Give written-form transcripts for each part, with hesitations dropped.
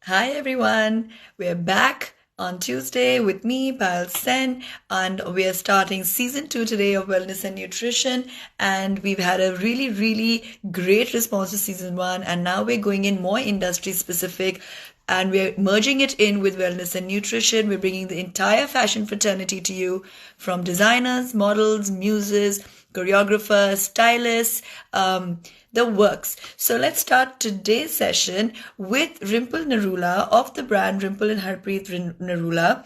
Hi everyone, we're back on Tuesday with me, Payal Sen, and we are starting season 2 today of Wellness and Nutrition. And we've had a really great response to season 1, and now we're going in more industry specific and we're merging it in with wellness and nutrition. We're bringing the entire fashion fraternity to you from designers, models, muses, choreographers, stylists, the works. So let's start today's session with Rimple Narula of the brand Rimple and Harpreet Narula.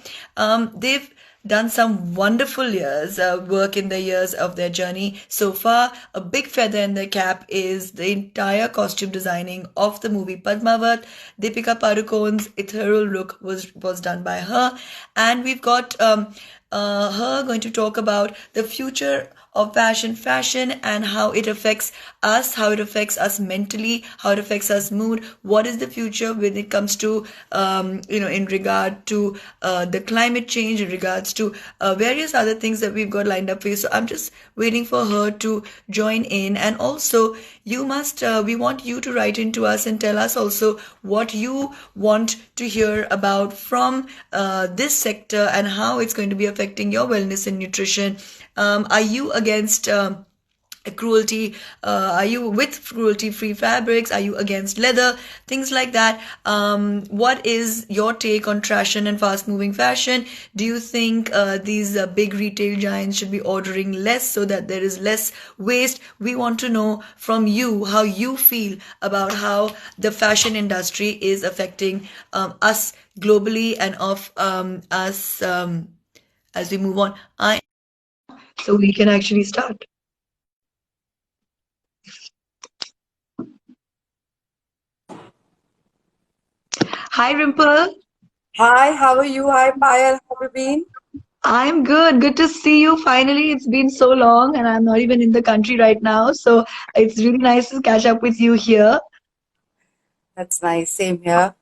They've done some wonderful years work in the years of their journey so far. A big feather in their cap is the entire costume designing of the movie Padmavat. Deepika Padukone's ethereal look was done by her, and we've got her going to talk about the future of fashion and how it affects us, how it affects us mentally, how it affects us mood. What is the future when it comes to in regard to the climate change, in regards to various other things that we've got lined up for you. So I'm just waiting for her to join in, and also you must we want you to write into us and tell us also what you want to hear about from this sector and how it's going to be affecting your wellness and nutrition. Are you against cruelty? Are you with cruelty-free fabrics? Are you against leather? Things like that. What is your take on fashion and fast-moving fashion? Do you think these big retail giants should be ordering less so that there is less waste? We want to know from you how you feel about how the fashion industry is affecting us globally and of us as we move on. So we can actually start. Hi, Rimple. Hi, how are you? Hi, Payal. How have you been? I'm good. Good to see you. Finally, it's been so long, and I'm not even in the country right now. So it's really nice to catch up with you here. That's nice. Same here.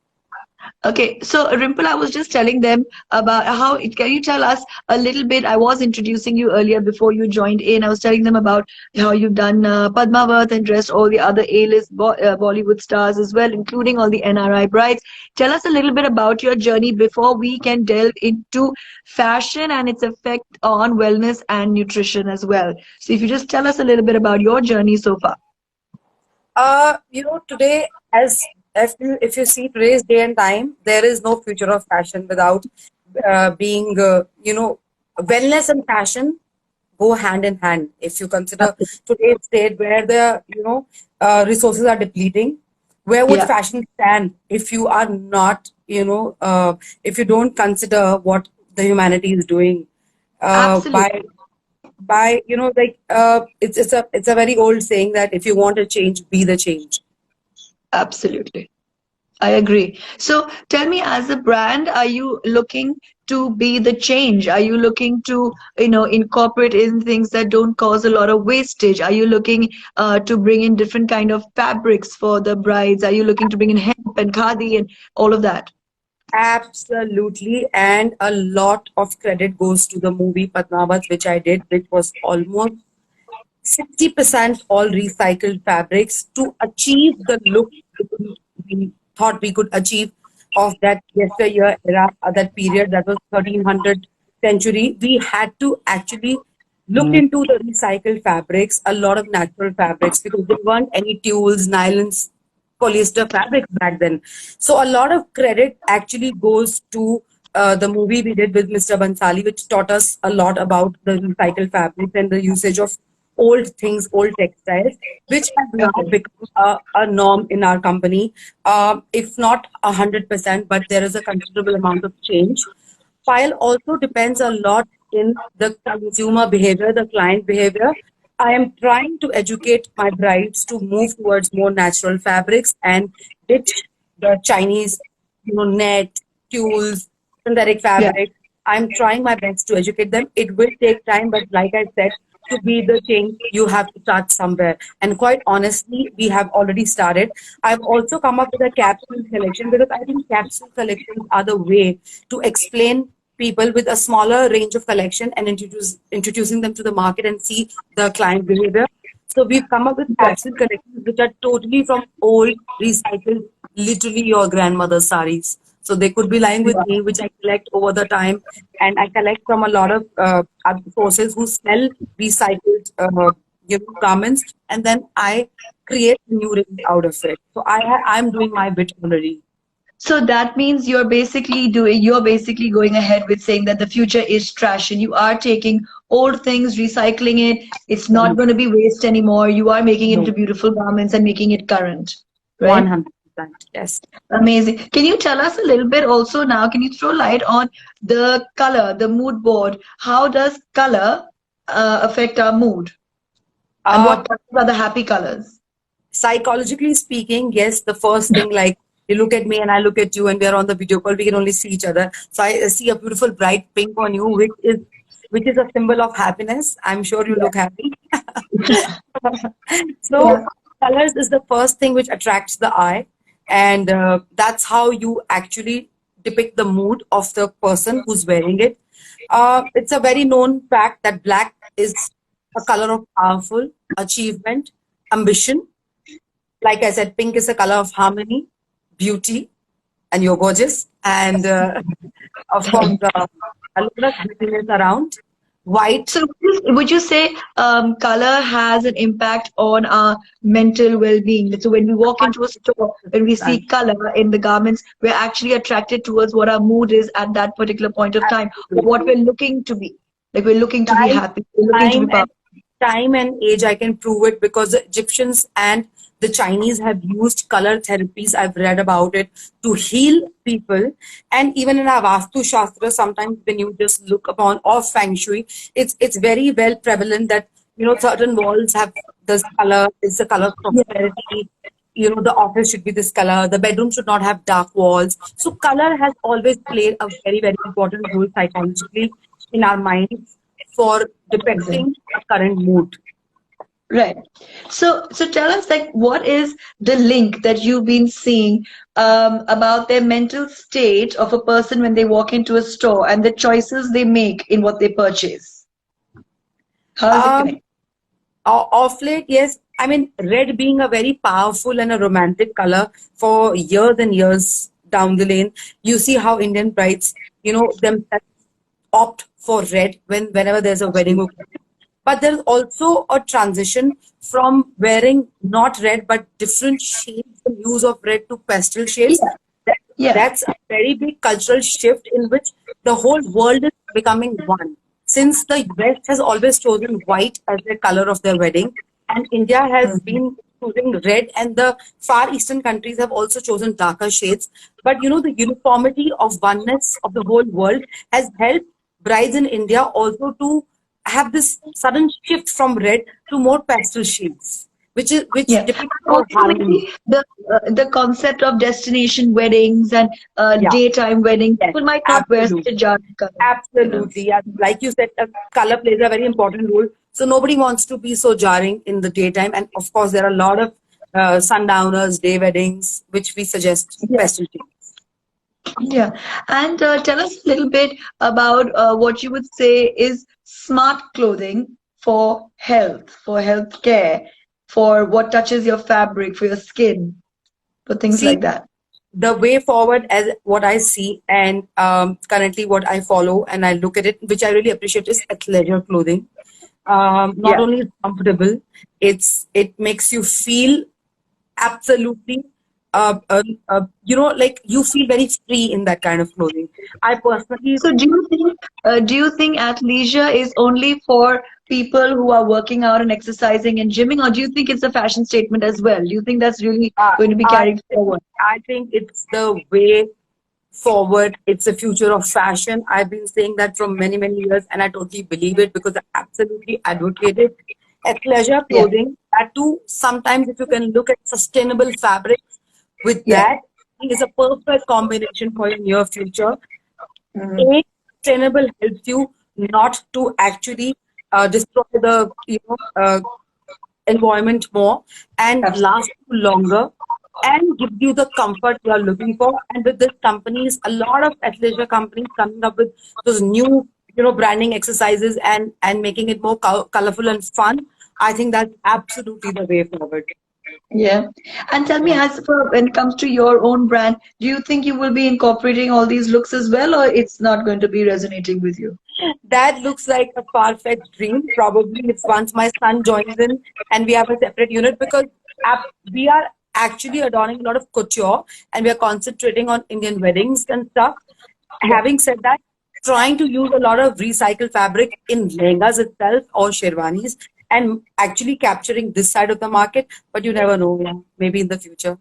Okay, so Rimple, I was just telling them about how can you tell us a little bit? I was introducing you earlier before you joined in. I was telling them about how you've done Padmavat and dressed all the other A-list Bollywood stars as well, including all the NRI brides. Tell us a little bit about your journey before we can delve into fashion and its effect on wellness and nutrition as well. So if you just tell us a little bit about your journey so far. Today, as if you see today's day and time, there is no future of fashion without being, wellness and fashion go hand in hand. If you consider today's state where the, resources are depleting, where would Yeah, fashion stand if you are not, if you don't consider what the humanity is doing uh, absolutely. by it's a very old saying that if you want a change, be the change. Absolutely. I agree. So tell me, as a brand, are you looking to be the change? Are you looking to, incorporate in things that don't cause a lot of wastage? Are you looking to bring in different kind of fabrics for the brides? Are you looking to bring in hemp and khadi and all of that? Absolutely, and a lot of credit goes to the movie Padmavat, which I did, which was almost 60% all recycled fabrics to achieve the look we thought we could achieve of that yesteryear era, that period that was 1300 century. We had to actually look into the recycled fabrics, a lot of natural fabrics, because there weren't any tools, nylons, polyester fabrics back then. So a lot of credit actually goes to the movie we did with Mr. Bansali, which taught us a lot about the recycled fabrics and the usage of old things, old textiles, which has now Okay. become a norm in our company. If not 100%, but there is a considerable amount of change. File also depends a lot in the consumer behavior, the client behavior. I am trying to educate my brides to move towards more natural fabrics and ditch the Chinese, net, tools, synthetic Yeah. fabric. I'm trying my best to educate them. It will take time, but like I said, to be the change, you have to start somewhere. And quite honestly, we have already started. I've also come up with a capsule collection because I think capsule collections are the way to explain people with a smaller range of collection and introducing them to the market and see the client behavior. So we've come up with Right. capsule collections which are totally from old, recycled, literally your grandmother's saris. So they could be lying with me, which I collect over the time, and I collect from a lot of other sources who sell recycled, garments, and then I create a new range out of it. So I'm doing my bit already. So that means you're basically going ahead with saying that the future is trash and you are taking old things, recycling it. It's not No, going to be waste anymore. You are making it into no, beautiful garments and making it current, right? 100%. Yes. Amazing. Can you tell us a little bit also now? Can you throw light on the color, the mood board? How does color affect our mood? And Uh, what colors are the happy colors? Psychologically speaking, yes, the first thing, like you look at me and I look at you and we are on the video call, we can only see each other. So I see a beautiful bright pink on you, which is a symbol of happiness. I'm sure you Yeah. look happy. Yeah. So colors is the first thing which attracts the eye, and that's how you actually depict the mood of the person who's wearing it. It's a very known fact that black is a color of powerful achievement, ambition. Like I said, pink is a color of harmony, beauty, and you're gorgeous. And of course, a lot of happiness around. White, So would you say color has an impact on our mental well-being? So when we walk into a store, when we see 100%. color in the garments, we're actually attracted towards what our mood is at that particular point of time, or what Absolutely. we're looking to be. Like we're looking to be Time, happy, we're looking to be time and powerful. time and age, I can prove it because the Egyptians and the Chinese have used color therapies. I've read about it to heal people. And even in our Vastu Shastra, sometimes when you just look upon or Feng Shui, it's very well prevalent that certain walls have this color, it's the color of Yeah. prosperity. The office should be this color, the bedroom should not have dark walls. So color has always played a very, very important role psychologically in our minds for depicting a current mood. Right. So tell us, like, what is the link that you've been seeing about their mental state of a person when they walk into a store and the choices they make in what they purchase? How is it Um, connected? of late, yes, I mean, red being a very powerful and a romantic color for years and years down the lane, you see how Indian brides, themselves opt for red whenever there's a wedding occasion. But there's also a transition from wearing not red but different shades and hues of red to pastel shades. Yeah, That, yeah. that's a very big cultural shift in which the whole world is becoming one. Since the West has always chosen white as the color of their wedding, and India has Mhm. been choosing red, and the far eastern countries have also chosen darker shades. But the uniformity of oneness of the whole world has helped brides in India also to have this sudden shift from red to more pastel shades, which Yeah. depicts And more also harmony. maybe the concept of destination weddings and Yeah, daytime weddings. yes, People might not wear such a absolutely. jarring color. Absolutely. Yeah. Like you said, color plays a very important role. So nobody wants to be so jarring in the daytime. And of course, there are a lot of sundowners, day weddings, which we suggest Yeah. pastel shades. Yeah. And tell us a little bit about what you would say is smart clothing for health care, for what touches your fabric, for your skin, for things See, like that. the way forward as what I see and currently what I follow and I look at it, which I really appreciate, is athleisure clothing. Not Yeah. only is it comfortable, it makes you feel absolutely like you feel very free in that kind of clothing. I personally So do you think athleisure is only for people who are working out and exercising and gymming, or do you think it's a fashion statement as well? Do you think that's really uh, going to be I carried think forward? I think it's the way forward. It's the future of fashion. I've been saying that from many, many years, and I totally believe it because I absolutely advocate it. Athleisure Yeah. clothing, that too, sometimes if you can look at sustainable fabrics with Yeah. that, is a perfect combination for your near future. Mhm. A, sustainable helps you not to actually destroy the environment more and last Absolutely. you longer and give you the comfort you are looking for. And with this companies, a lot of athleisure companies coming up with those new, branding exercises and making it more colorful and fun. I think that's absolutely the way forward. Yeah. And tell me, Yeah. as for when it comes to your own brand, do you think you will be incorporating all these looks as well, or it's not going to be resonating with you? That looks like a far-fetched dream. Probably if once my son joins in and we have a separate unit, because we are actually adorning a lot of couture and we are concentrating on Indian weddings and stuff. Yeah. Having said that, trying to use a lot of recycled fabric in lehengas itself or sherwanis and actually capturing this side of the market, but you never know, yeah, maybe in the future.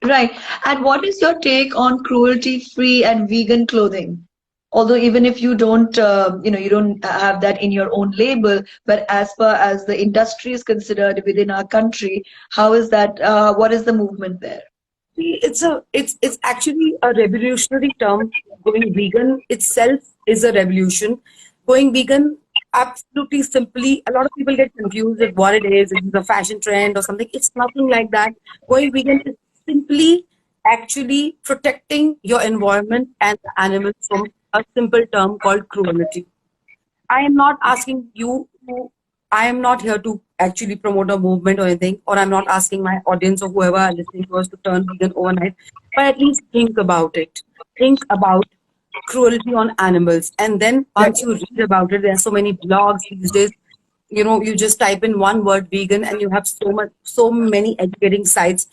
Right. And what is your take on cruelty-free and vegan clothing? Although even if you don't, you don't have that in your own label, but as far as the industry is considered within our country, how is that? What is the movement there? See, it's actually a revolutionary term. Going vegan itself is a revolution. Going vegan, absolutely simply, a lot of people get confused with what it is. Is it a fashion trend or something? It's nothing like that. Going vegan is simply actually protecting your environment and the animals from a simple term called cruelty. I am not asking you to, I am not here to actually promote a movement or anything, or I'm not asking my audience or whoever are listening to us to turn vegan overnight, but at least think about it. Think about cruelty on animals. And then Right. once you read about it, there are so many blogs these days. You know, you just type in one word vegan and you have so many educating sites.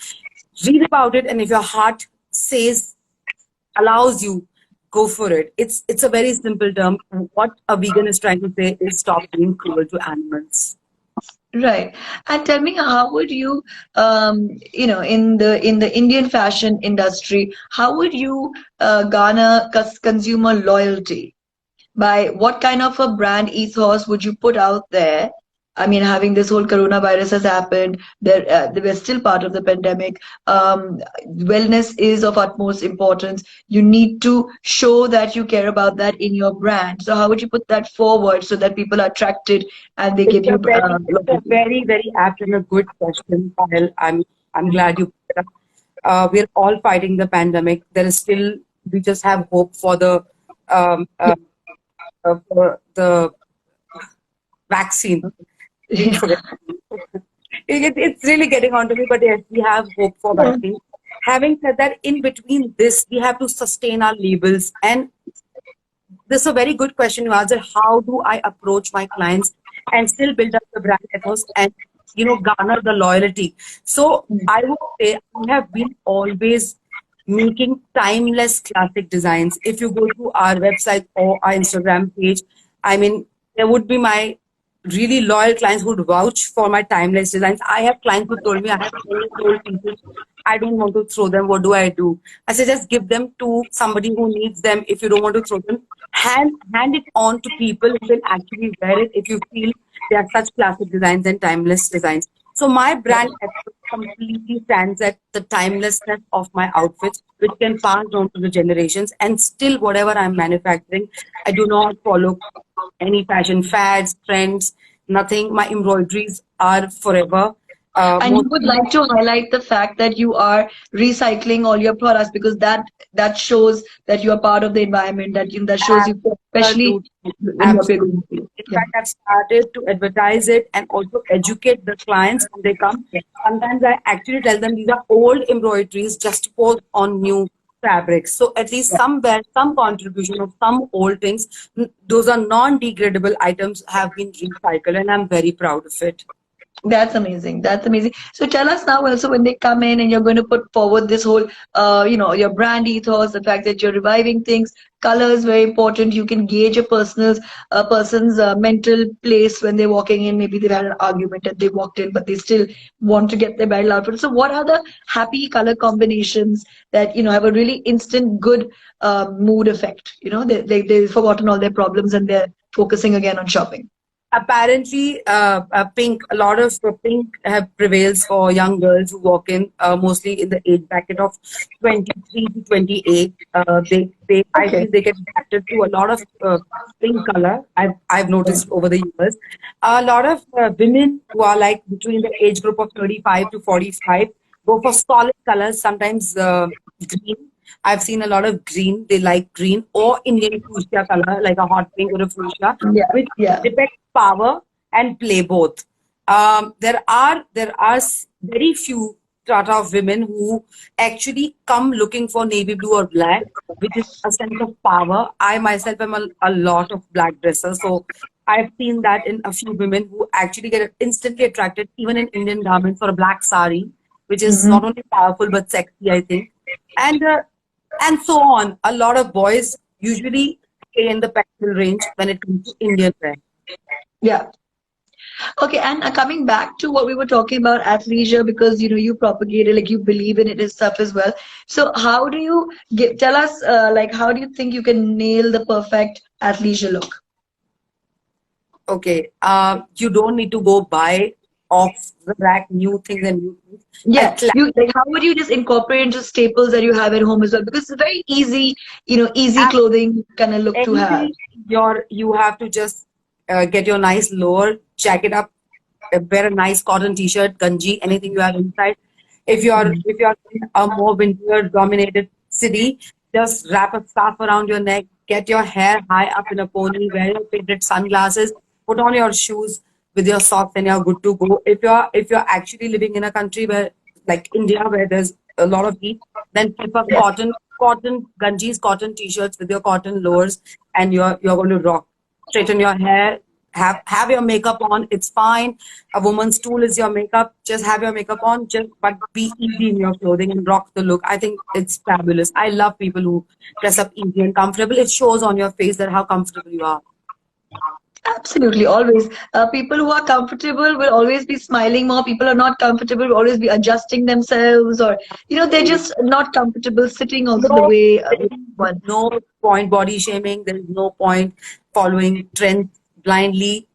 Read about it, and if your heart says allows you, go for it. It's a very simple term. What a vegan is trying to say is stop being cruel to animals. Right. And tell me, how would you, in the Indian fashion industry, how would you garner consumer loyalty? By what kind of a brand ethos would you put out there? I mean, having this whole coronavirus has happened, we're still part of the pandemic. Wellness is of utmost importance. You need to show that you care about that in your brand. So, how would you put that forward so that people are attracted and they give you loyalty? Very apt and a good question, Payal. I'm glad you put it up. We're all fighting the pandemic. There is still, we just have hope for um, uh, the vaccine. Keep forgetting. It's really getting onto me, but yes, we have hope for Yeah. vaccine. Having said that, in between this, we have to sustain our labels. And this is a very good question you asked. How do I approach my clients and still build up the brand ethos and garner the loyalty? So I would say I have been always making timeless classic designs. If you go to our website or our Instagram page, I mean, there would be my really loyal clients who would vouch for my timeless designs. I have clients who told me I have 10-year-old pieces. I don't want to throw them. What do I do? I say just give them to somebody who needs them. If you don't want to throw them, hand it on to people who will actually wear it if you feel they are such classic designs and timeless designs. So my brand ethos completely stands at the timelessness of my outfits, which can pass on to the generations. And still, whatever I'm manufacturing, I do not follow any fashion fads, trends, nothing. My embroideries are forever. And you would Mostly like to highlight the fact that you are recycling all your products because that shows that you are part of the environment, that shows you, especially absolutely, in what we're absolutely. going through. In Yeah. fact, I've started to advertise it and also educate the clients when they come. Sometimes I actually tell them these are old embroideries just to post on new fabrics. So at least somewhere, some contribution of some old things, those are non-degradable items have been recycled, and I'm very proud of it. That's amazing. That's amazing. So tell us now also when they come in and you're going to put forward this whole, your brand ethos, the fact that you're reviving things. Color is very important. You can gauge a person's mental place when they're walking in. Maybe they've had an argument and they walked in, but they still want to get their bridal outfit. So what are the happy color combinations that, have a really instant good mood effect? They've forgotten all their problems and they're focusing again on shopping. Apparently, pink, a lot of pink have prevails for young girls who walk in, mostly in the age bracket of 23 to 28. I Okay. feel they get attracted to a lot of pink color. I've noticed over the years. A lot of women who are like between the age group of 35 to 45 go for solid colors, sometimes green. I've seen a lot of green. They like green or Indian fuchsia color, like a hot pink or a fuchsia, Yeah. which Yeah. depicts power and play both. There are very few strata of women who actually come looking for navy blue or black, which is a sense of power. I myself am a lot of black dresser, so I've seen that in a few women who actually get instantly attracted, even in Indian garments or a black sari, which is Mm-hmm. not only powerful but sexy, I think, and and so on. A lot of boys usually stay in the petrol range when it comes to Indian wear. Yeah. Okay, and coming back to what we were talking about athleisure, because you propagate it, like you believe in it and stuff as well. So how do you tell us, like, how do you think you can nail the perfect athleisure look? Okay, you don't need to go buy off the rack new things and new things. A Yeah, you classic, like how would you just incorporate into staples that you have at home as well? Because it's very easy, easy app, clothing kind of look to have. anything you have to just get your nice lower, jacket up, wear a nice cotton t-shirt, ganji, anything you have inside. If you're in a more winter dominated city, just wrap a scarf around your neck, get your hair high up in a pony, wear your favorite sunglasses, put on your shoes with your socks, and you're good to go. If you're actually living in a country where like India where there's a lot of heat, then prefer Yeah. cotton ganjis, cotton t-shirts with your cotton lowers, and you're going to rock. Straighten your hair, have your makeup on. It's fine. A woman's tool is your makeup. Just have your makeup on. Just but be easy in your clothing and rock the look. I think it's fabulous. I love people who dress up easy and comfortable. It shows on your face that how comfortable you are. Absolutely, always. People who are comfortable will always be smiling more. People are not comfortable will always be adjusting themselves, or they're just not comfortable sitting also the No, way one. no point body shaming. There is no point following trends blindly.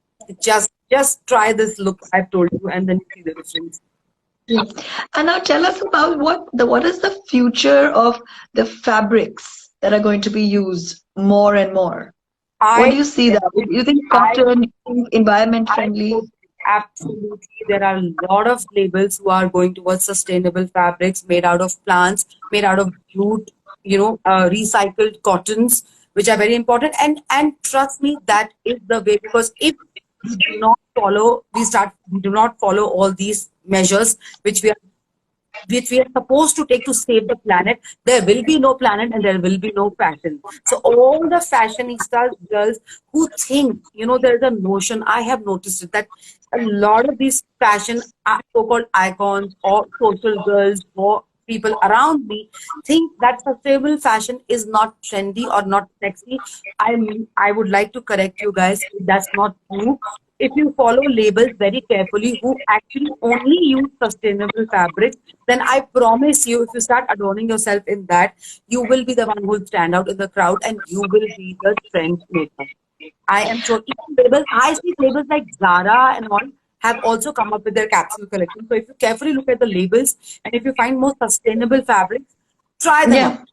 Just try this look I've told you, and then you see the difference. Yeah. And now tell us about what is the future of the fabrics that are going to be used more and more? What do I you see that? You think I cotton, you think environment I friendly? would absolutely. There are a lot of labels who are going towards sustainable fabrics made out of plants, made out of jute, recycled cottons, which are very important. And trust me, that is the way, because if we do not follow all these measures which we are supposed to take to save the planet, there will be no planet and there will be no fashion. So all the fashionistas, girls who think, there's a notion, I have noticed it, that a lot of these fashion so-called icons or social girls or people around me think that sustainable fashion is not trendy or not sexy. I mean, I would like to correct you guys. That's not true. If you follow labels very carefully who actually only use sustainable fabrics, then I promise you, if you start adorning yourself in that, you will be the one who will stand out in the crowd and you will be the trend maker. I am sure. Even labels, I see labels like Zara and all have also come up with their capsule collection. So if you carefully look at the labels and if you find more sustainable fabrics, try them Yeah. out.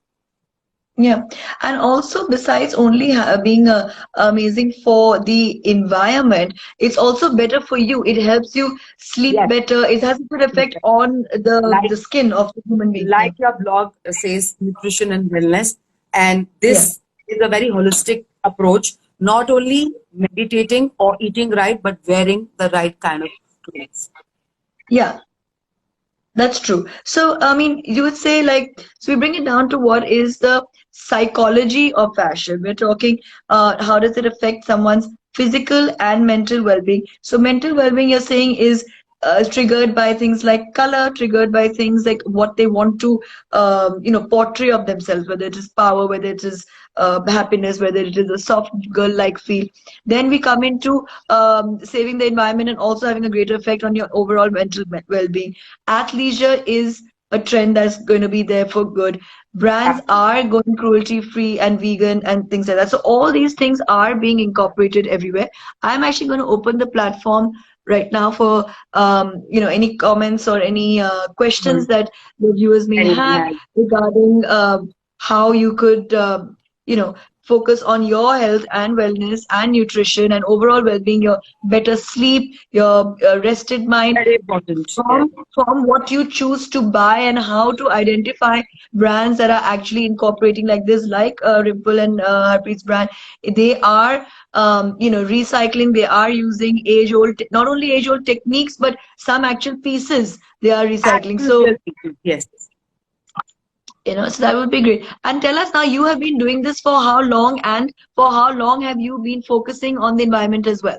Yeah, and also besides only being amazing for the environment, it's also better for you. It helps you sleep Yes. better. It has a good effect on the Like skin of the human being. Yeah, like your blog says, nutrition and wellness, and yeah, this is a very holistic approach, not only meditating or eating right but wearing the right kind of clothes. yeah. That's true. So, I mean, you would say like, so we bring it down to what is the psychology of fashion. We're talking, how does it affect someone's physical and mental well-being? So, mental well-being, you're saying, is triggered by things like color, triggered by things like what they want to, portray of themselves, whether it is power, whether it is happiness, whether it is a soft girl-like feel. Then we come into saving the environment and also having a greater effect on your overall mental well-being. Athleisure is a trend that's going to be there for good. Brands Absolutely. are going cruelty free and vegan and things like that. So all these things are being incorporated everywhere. I'm actually going to open the platform right now for any comments or any questions Mhm. that the viewers may Anyone have has. regarding how you could you know focus on your health and wellness and nutrition and overall well-being, your better sleep, your rested mind, Very important. Yes. from what you choose to buy and how to identify brands that are actually incorporating like this, like Ripple and Harpreet's brand. They are recycling. They are using age old, not only age old techniques, but some actual pieces they are recycling. Actual So real people. Yes. so that would be great. And tell us now, you have been doing this for how long, and for how long have you been focusing on the environment as well?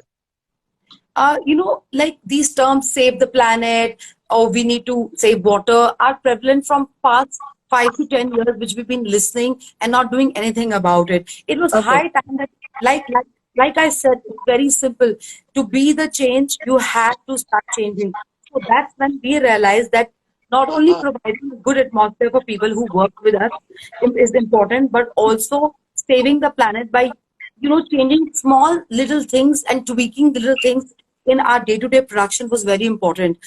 Like these terms, save the planet, or we need to save water, are prevalent from past 5 to 10 years, which we've been listening and not doing anything about it. It was Okay. high time that, like I said, it's very simple. To be the change, you have to start changing. So that's when we realized that not only providing a good atmosphere for people who work with us is important, but also saving the planet by changing small little things and tweaking the little things in our day-to-day production was very important.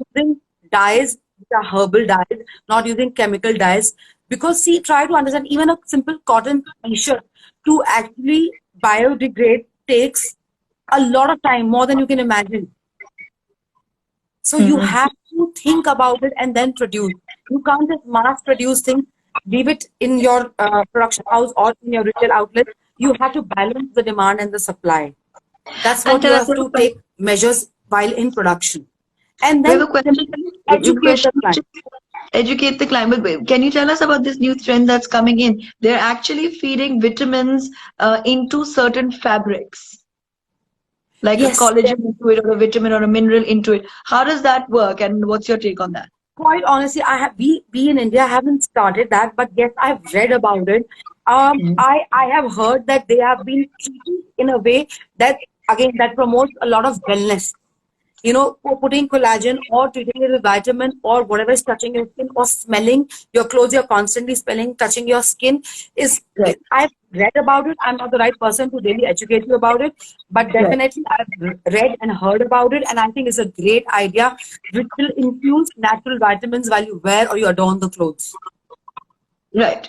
Using dyes, which are herbal dyes, not using chemical dyes, because see, try to understand even a simple cotton t-shirt to actually biodegrade takes a lot of time, more than you can imagine. So you Mhm. have to think about it and then produce. You can't just mass produce things, leave it in your production house or in your retail outlet. You have to balance the demand and the supply. That's And what you tell us, have to take measures while in production. And we have a then question. simply We have a educate the question. client. Educate the climate. Can you tell us about this new trend that's coming in? They're actually feeding vitamins into certain fabrics, like a Yes, collagen into it, or a vitamin or a mineral into it. How does that work, and what's your take on that? quite honestly, we in India haven't started that, but yes, I've read about it. Mhm. I have heard that they have been treating in a way that again that promotes a lot of wellness. Putting collagen or treating it with vitamin or whatever is touching your skin or smelling your clothes, you're constantly smelling, touching your skin is. Right, I've read about it. I'm not the right person to really educate you about it, but right. definitely I've read and heard about it, and I think it's a great idea, which will infuse natural vitamins while you wear or you adorn the clothes. Right.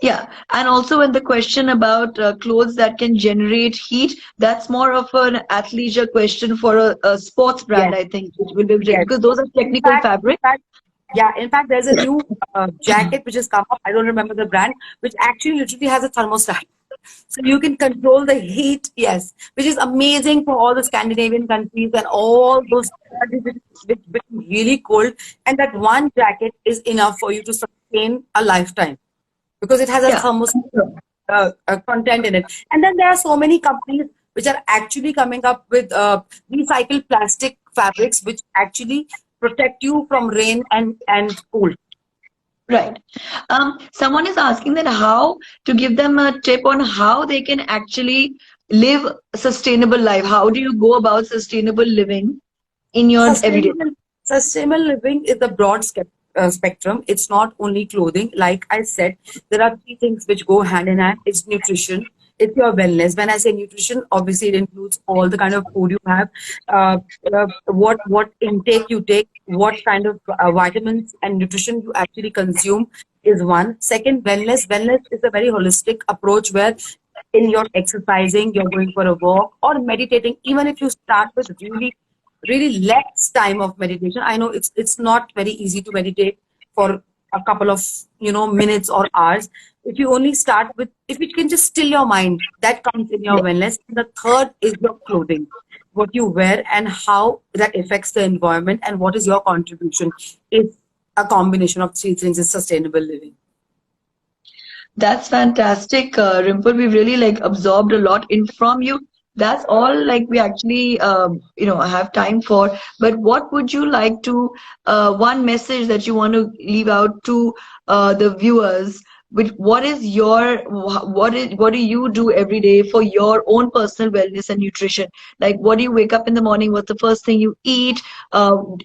Yeah. And also, when the question about clothes that can generate heat, that's more of an athleisure question for a sports brand, Yes, I think, which will be yes. because those are In technical fact, in fabric. fact, yeah, in fact, there's a new jacket which has come up. I don't remember the brand, which actually literally has a thermostat. So you can control the heat, yes, which is amazing for all the Scandinavian countries and all those countries which become really cold. And that one jacket is enough for you to sustain a lifetime because it has a Yeah. thermos content in it. And then there are so many companies which are actually coming up with recycled plastic fabrics which actually protect you from rain and cold. Right. Someone is asking that how to give them a tip on how they can actually live a sustainable life. How do you go about sustainable living in your everyday life? Sustainable, sustainable living is a broad spectrum. It's not only clothing. Like I said, there are three things which go hand in hand. It's nutrition. It's your wellness. When I say nutrition, obviously it includes all the kind of food you have, what intake you take, what kind of vitamins and nutrition you actually consume is one. Second, wellness. Wellness is a very holistic approach where in your exercising, you're going for a walk or meditating. Even if you start with really less time of meditation. I know it's not very easy to meditate for a couple of minutes or hours. If you only start with, if you can just still your mind, that comes in your Yeah. wellness. And the third is your clothing, what you wear and how that affects the environment and what is your contribution. It's a combination of three things is sustainable living. That's fantastic, Rimple. We've really like absorbed a lot in from you. That's all like we actually have time for. But what would you like to one message that you want to leave out to the viewers? With what is your what do you do every day for your own personal wellness and nutrition? Like, what do you wake up in the morning? What's the first thing you eat?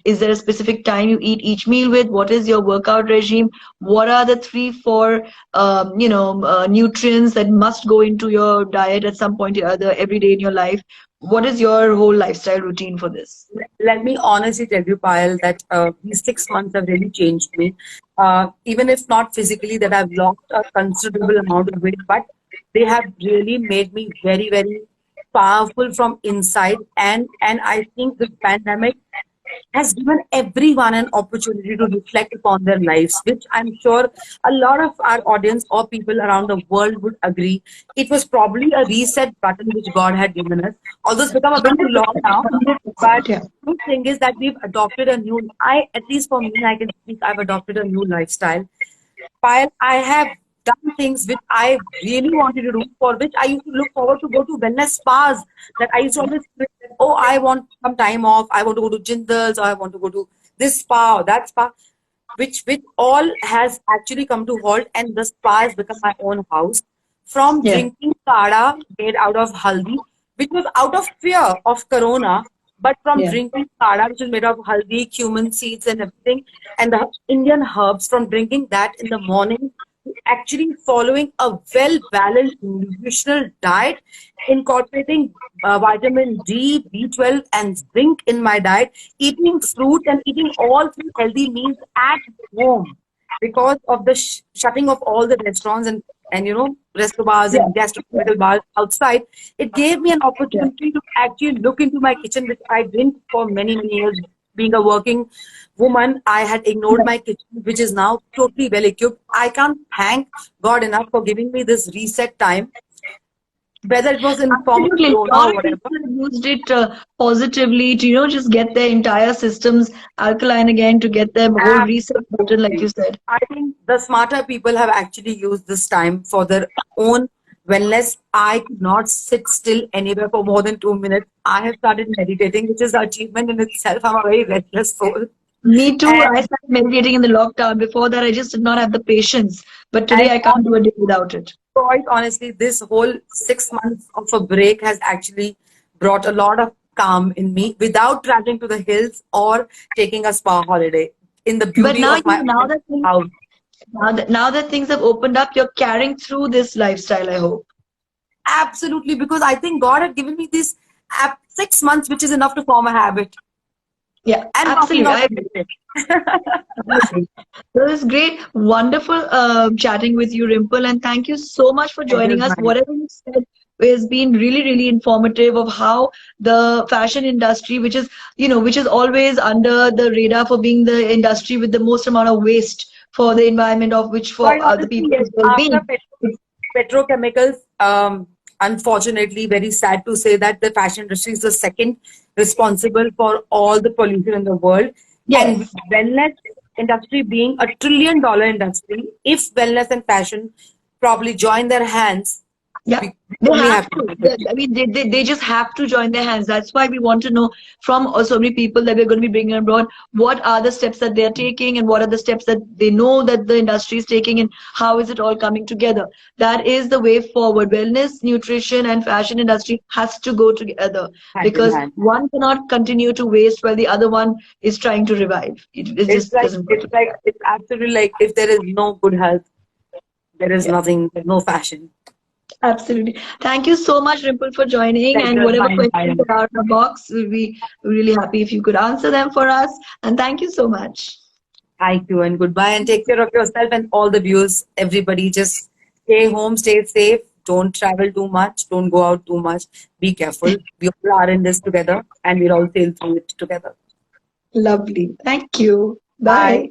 Is there a specific time you eat each meal with? What is your workout regime? What are the three, four nutrients that must go into your diet at some point or other every day in your life? What is your whole lifestyle routine for this? Let me honestly tell you, Payal, that these 6 months have really changed me. Even if not physically, that I've lost a considerable amount of weight, but They have really made me very, very powerful from inside. And I think the pandemic has given everyone an opportunity to reflect upon their lives, which I'm sure a lot of our audience or people around the world would agree. It was probably a reset button which God had given us. Although it's become a bit too long 100%, now, but 100%, yeah. the good thing is that we've adopted a new, at least for me, I can speak, I've adopted a new lifestyle. While I have done things which I really wanted to do, for which I used to look forward to go to wellness spas, that I used to always think, oh, I want some time off, I want to go to Jindals, or I want to go to this spa or that spa, which all has actually come to halt, and the spa has become my own house. From Yeah. drinking kada made out of haldi, which was out of fear of corona, but from Yeah. drinking kada, which is made of haldi, cumin seeds, and everything, and the Indian herbs, from drinking that in the morning to actually following a well balanced nutritional diet, incorporating vitamin D, B12, and zinc in my diet, eating fruit and eating all three healthy meals at home because of the shutting of all the restaurants and resto bars Yeah. and gastronomical bars outside. It gave me an Yeah. opportunity to actually look into my kitchen, which I didn't for many years. Being a working woman, I had ignored Yeah. my kitchen, which is now totally well equipped. I can't thank God enough for giving me this reset time, whether it was in form of Absolutely. A corona lot or of whatever. people used it positively to, just get their entire systems alkaline again, to get their whole reset button, like you Absolutely. said. I think the smarter people have actually used this time for their own wellness. I could not sit still anywhere for more than 2 minutes. I have started meditating, which is an achievement in itself. I'm a very restless soul. Me too. I And started meditating in the lockdown. Before that, I just did not have the patience. But today, and I can't do a day without it. quite honestly, this whole 6 months of a break has actually brought a lot of calm in me without traveling to the hills or taking a spa holiday in the But beauty of my own house. now that things have opened up, you're carrying through this lifestyle, I hope. Absolutely, because I think God had given me these 6 months, which is enough to form a habit. Yeah, And talking absolutely. of I agree. habit, Absolutely. So it was great, wonderful chatting with you, Rimple, and thank you so much for it is joining us. mine. Whatever you said has been really, really informative of how the fashion industry, which is always under the radar for being the industry with the most amount of waste for the environment, of which for Quite other honestly, yes, people's after well-being. petrochemicals, unfortunately, very sad to say that the fashion industry is the second responsible for all the pollution in the world. And Yes. wellness industry being $1 trillion industry, if wellness and fashion probably join their hands, Yeah, we they only have have to to. do it. I mean, they just have to join their hands. That's why we want to know from so many people that we're going to be bringing abroad, what are the steps that they're taking, and what are the steps that they know that the industry is taking, and how is it all coming together. That is the way forward. Wellness, nutrition, and fashion industry has to go together, Hand in because hand. one cannot continue to waste while the other one is trying to revive. It It's just like doesn't work it's like together. it's absolutely like if there is no good health, there is Yeah. nothing, there's no fashion. Absolutely. Thank you so much, Rimple, for joining. And Pleasure is whatever mine, questions Payal. are in the box, we'll be really happy if you could answer them for us. And thank you so much. Thank you and goodbye and take care of yourself and all the viewers. Everybody just stay home, stay safe. Don't travel too much. Don't go out too much. Be careful. We all are in this together and we'll all sail through it together. Lovely. Thank you. Bye. Bye.